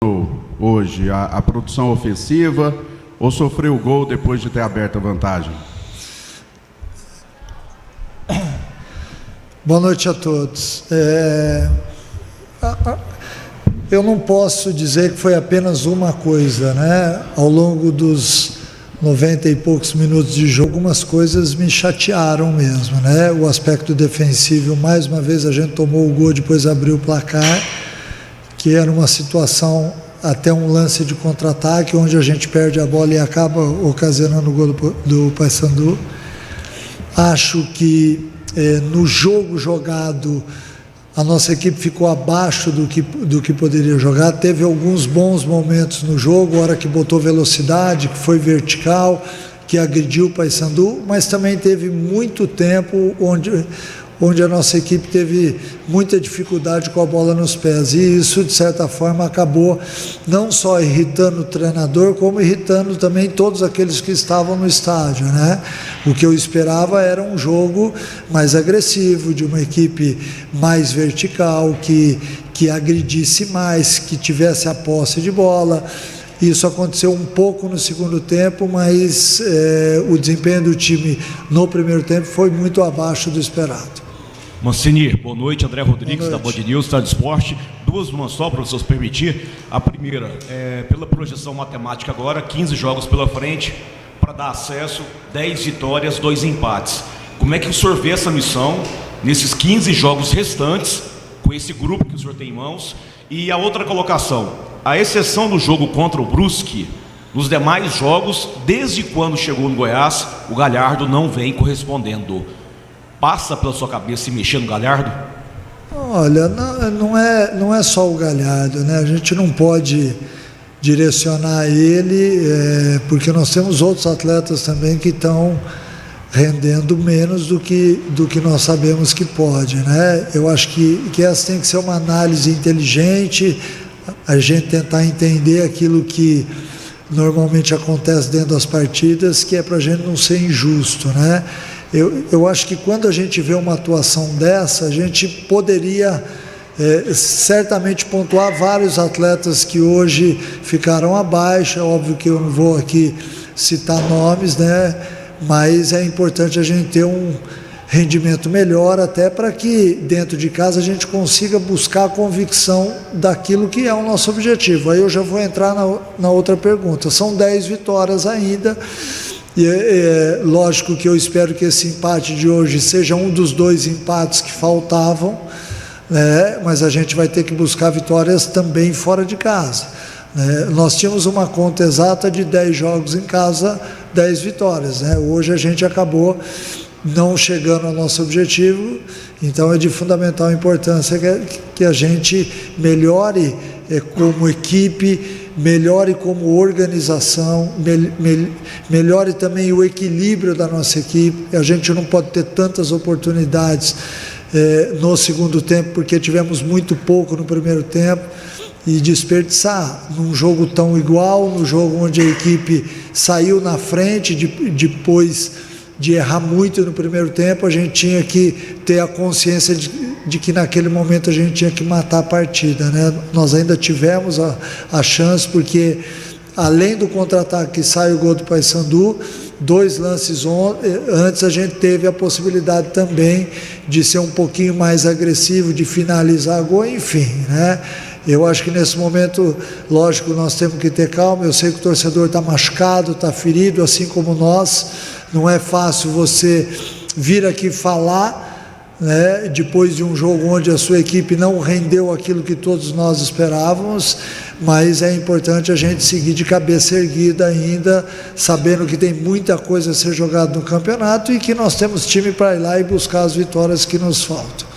hoje a produção ofensiva ou sofreu o gol depois de ter aberto a vantagem? Boa noite a todos. Eu não posso dizer que foi apenas uma coisa, né? Ao longo dos 90 e poucos minutos de jogo, algumas coisas me chatearam mesmo, né? O aspecto defensivo, mais uma vez a gente tomou o gol, depois abriu o placar, que era uma situação, até um lance de contra-ataque, onde a gente perde a bola e acaba ocasionando o gol do Paysandu. Acho que no jogo jogado, a nossa equipe ficou abaixo do que poderia jogar. Teve alguns bons momentos no jogo, hora que botou velocidade, que foi vertical, que agrediu o Paysandu, mas também teve muito tempo onde a nossa equipe teve muita dificuldade com a bola nos pés, e isso de certa forma acabou não só irritando o treinador, como irritando também todos aqueles que estavam no estádio, né? O que eu esperava era um jogo mais agressivo, de uma equipe mais vertical, que agredisse mais, que tivesse a posse de bola. Isso aconteceu um pouco no segundo tempo, mas o desempenho do time no primeiro tempo foi muito abaixo do esperado. Mancini, boa noite. André Rodrigues, da Band News, Estado de Esporte. Duas, uma só, para vocês permitir. A primeira, pela projeção matemática agora, 15 jogos pela frente, para dar acesso, 10 vitórias, 2 empates. Como é que o senhor vê essa missão nesses 15 jogos restantes, com esse grupo que o senhor tem em mãos? E a outra colocação, a exceção do jogo contra o Brusque, nos demais jogos, desde quando chegou no Goiás, o Galhardo não vem correspondendo. Passa pela sua cabeça se mexer no Galhardo? Olha, não é só o Galhardo, né? A gente não pode direcionar ele, porque nós temos outros atletas também que estão rendendo menos do que nós sabemos que pode, né? Eu acho que essa tem que ser uma análise inteligente, a gente tentar entender aquilo que normalmente acontece dentro das partidas, que é para a gente não ser injusto, né? Eu acho que quando a gente vê uma atuação dessa, a gente poderia certamente pontuar vários atletas que hoje ficaram abaixo. É óbvio que eu não vou aqui citar nomes, né? Mas é importante a gente ter um rendimento melhor, até para que dentro de casa a gente consiga buscar a convicção daquilo que é o nosso objetivo. Aí eu já vou entrar na outra pergunta. São 10 vitórias ainda. E lógico que eu espero que esse empate de hoje seja um dos 2 empates que faltavam, né? Mas a gente vai ter que buscar vitórias também fora de casa, né? Nós tínhamos uma conta exata de 10 jogos em casa, 10 vitórias, né? Hoje a gente acabou não chegando ao nosso objetivo, então é de fundamental importância que a gente melhore como equipe, melhore como organização, melhore também o equilíbrio da nossa equipe. A gente não pode ter tantas oportunidades no segundo tempo, porque tivemos muito pouco no primeiro tempo, e desperdiçar num jogo tão igual, no jogo onde a equipe saiu na frente, depois de errar muito no primeiro tempo, a gente tinha que ter a consciência de que naquele momento a gente tinha que matar a partida, né? Nós ainda tivemos a chance, porque além do contra-ataque que sai o gol do Paysandu, 2 lances antes a gente teve a possibilidade também de ser um pouquinho mais agressivo, de finalizar a gol, enfim, né? Eu acho que nesse momento, lógico, nós temos que ter calma. Eu sei que o torcedor está machucado, está ferido, assim como nós. Não é fácil você vir aqui falar, né, depois de um jogo onde a sua equipe não rendeu aquilo que todos nós esperávamos, mas é importante a gente seguir de cabeça erguida ainda, sabendo que tem muita coisa a ser jogada no campeonato e que nós temos time para ir lá e buscar as vitórias que nos faltam.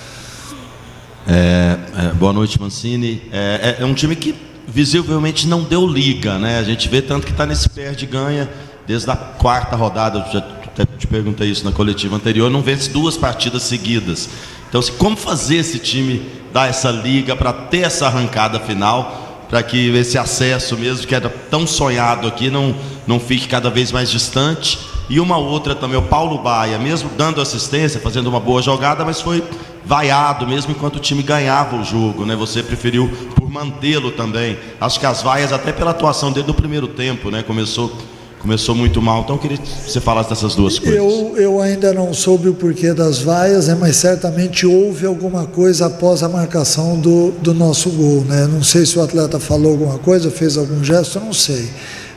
Boa noite, Mancini. É um time que visivelmente não deu liga, né? A gente vê tanto que está nesse perde-ganha desde a 4ª rodada. Eu já te perguntei isso na coletiva anterior. Não vence 2 partidas seguidas. Então, como fazer esse time dar essa liga para ter essa arrancada final, para que esse acesso mesmo que era tão sonhado aqui não fique cada vez mais distante? E uma outra também, o Paulo Baia, mesmo dando assistência, fazendo uma boa jogada, mas foi vaiado, mesmo enquanto o time ganhava o jogo, né? Você preferiu por mantê-lo também. Acho que as vaias, até pela atuação dele no primeiro tempo, né? Começou muito mal. Então eu queria que você falasse dessas duas coisas. Eu ainda não soube o porquê das vaias, né, mas certamente houve alguma coisa após a marcação do nosso gol, né? Não sei se o atleta falou alguma coisa, fez algum gesto, não sei.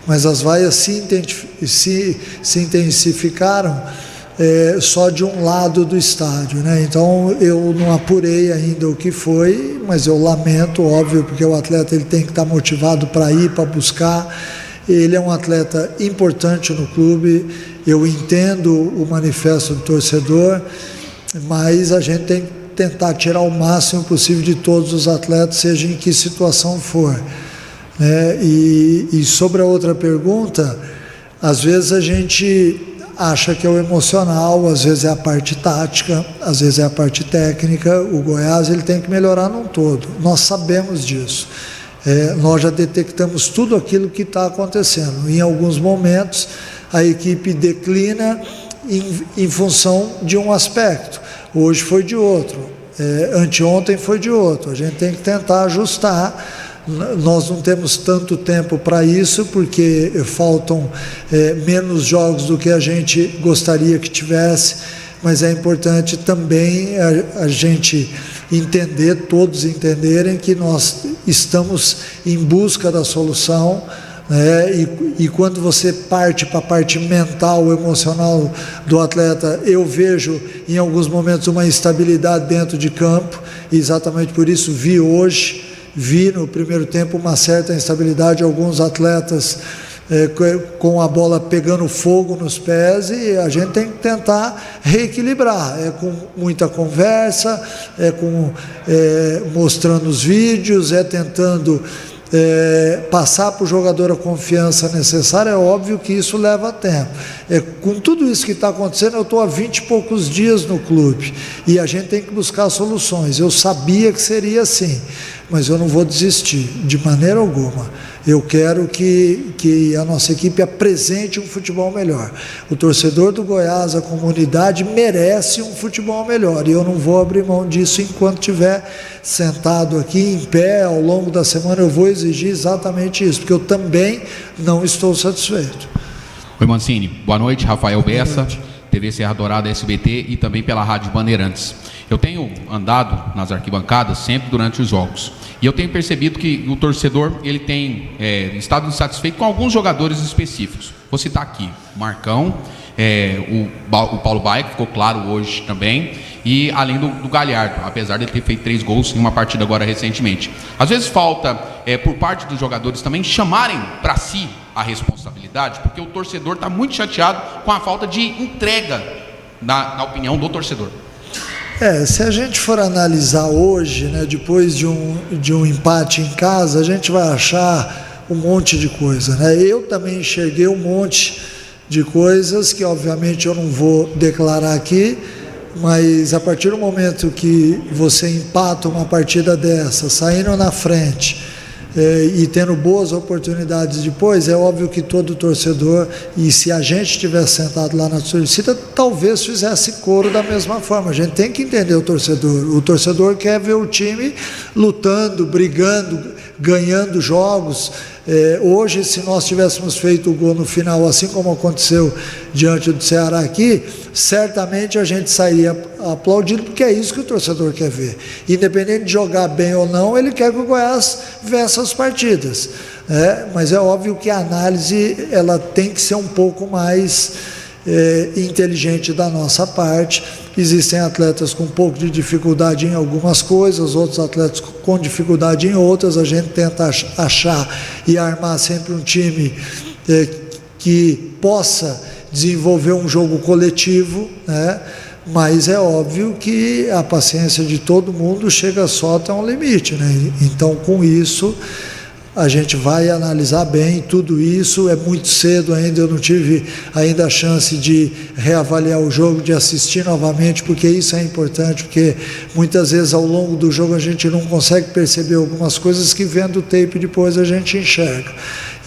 Mas as vaias se intensificaram só de um lado do estádio, né? Então eu não apurei ainda o que foi, mas eu lamento, óbvio, porque o atleta ele tem que estar motivado para ir, para buscar. Ele é um atleta importante no clube, eu entendo o manifesto do torcedor, mas a gente tem que tentar tirar o máximo possível de todos os atletas, seja em que situação for, né? E sobre a outra pergunta, às vezes a gente acha que é o emocional, às vezes é a parte tática, às vezes é a parte técnica. O Goiás ele tem que melhorar num todo, nós sabemos disso. Nós já detectamos tudo aquilo que está acontecendo. Em alguns momentos, a equipe declina em função de um aspecto. Hoje foi de outro, anteontem foi de outro. A gente tem que tentar ajustar. Nós não temos tanto tempo para isso, porque faltam menos jogos do que a gente gostaria que tivesse, mas é importante também a gente entender, todos entenderem que nós estamos em busca da solução, né? E quando você parte para a parte mental, emocional do atleta, eu vejo em alguns momentos uma instabilidade dentro de campo, e exatamente por isso vi no primeiro tempo uma certa instabilidade, alguns atletas com a bola pegando fogo nos pés, e a gente tem que tentar reequilibrar, com muita conversa, mostrando os vídeos, tentando passar para o jogador a confiança necessária. É óbvio que isso leva tempo. Com tudo isso que está acontecendo, eu estou há 20 e poucos dias no clube, e a gente tem que buscar soluções. Eu sabia que seria assim, mas eu não vou desistir de maneira alguma. Eu quero que a nossa equipe apresente um futebol melhor. O torcedor do Goiás, a comunidade, merece um futebol melhor, e eu não vou abrir mão disso enquanto estiver sentado aqui em pé. Ao longo da semana eu vou exigir exatamente isso, porque eu também não estou satisfeito. Oi, Mancini. Boa noite, Rafael Bessa, TV Serra Dourada, SBT, e também pela Rádio Bandeirantes. Eu tenho andado nas arquibancadas sempre durante os jogos, e eu tenho percebido que o torcedor ele tem estado insatisfeito com alguns jogadores específicos. Vou citar aqui o Marcão, o Paulo Baia, que ficou claro hoje também, e além do Galhardo, apesar de ele ter feito 3 gols em uma partida agora recentemente. Às vezes falta, por parte dos jogadores também, chamarem para si a responsabilidade, porque o torcedor está muito chateado com a falta de entrega, na opinião do torcedor. Se a gente for analisar hoje, né, depois de um empate em casa, a gente vai achar um monte de coisa, né? Eu também enxerguei um monte de coisas que obviamente eu não vou declarar aqui, mas a partir do momento que você empata uma partida dessa, saindo na frente, e tendo boas oportunidades depois, é óbvio que todo torcedor, e se a gente tivesse sentado lá na torcida, talvez fizesse coro da mesma forma. A gente tem que entender o torcedor quer ver o time lutando, brigando, ganhando jogos. Hoje, se nós tivéssemos feito o gol no final, assim como aconteceu diante do Ceará aqui, certamente a gente sairia aplaudindo, porque é isso que o torcedor quer ver. Independente de jogar bem ou não, ele quer que o Goiás vença as partidas. Mas é óbvio que a análise ela tem que ser um pouco mais inteligente da nossa parte. Existem atletas com um pouco de dificuldade em algumas coisas, outros atletas com dificuldade em outras. A gente tenta achar e armar sempre um time que possa desenvolver um jogo coletivo, né? Mas é óbvio que a paciência de todo mundo chega só até um limite, né? Então, com isso, a gente vai analisar bem tudo isso. É muito cedo ainda, eu não tive ainda a chance de reavaliar o jogo, de assistir novamente, porque isso é importante, porque muitas vezes ao longo do jogo a gente não consegue perceber algumas coisas que vendo o tape depois a gente enxerga.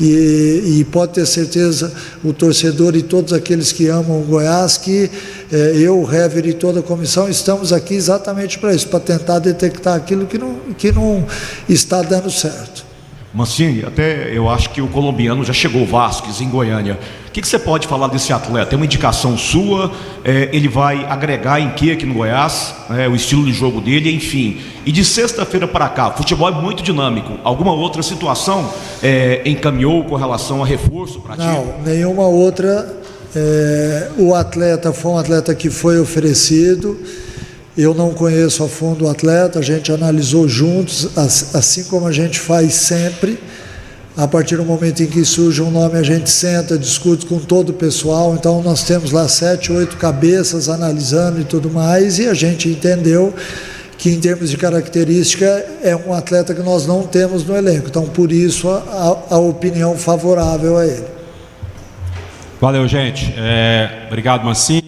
E pode ter certeza, o torcedor e todos aqueles que amam o Goiás, que eu, o Hever e toda a comissão estamos aqui exatamente para isso, para tentar detectar aquilo que não está dando certo. Mancini, até eu acho que o colombiano já chegou, o Vasquez, em Goiânia. O que você pode falar desse atleta? É uma indicação sua? Ele vai agregar em que aqui no Goiás? O estilo de jogo dele, enfim. E de sexta-feira para cá, futebol é muito dinâmico. Alguma outra situação encaminhou com relação a reforço para ti? Não, nenhuma outra. O atleta foi um atleta que foi oferecido. Eu não conheço a fundo o atleta, a gente analisou juntos, assim como a gente faz sempre. A partir do momento em que surge um nome, a gente senta, discute com todo o pessoal. Então nós temos lá 7, 8 cabeças analisando e tudo mais, e a gente entendeu que em termos de característica é um atleta que nós não temos no elenco. Então por isso a opinião favorável a ele. Valeu, gente. Obrigado, Mancini.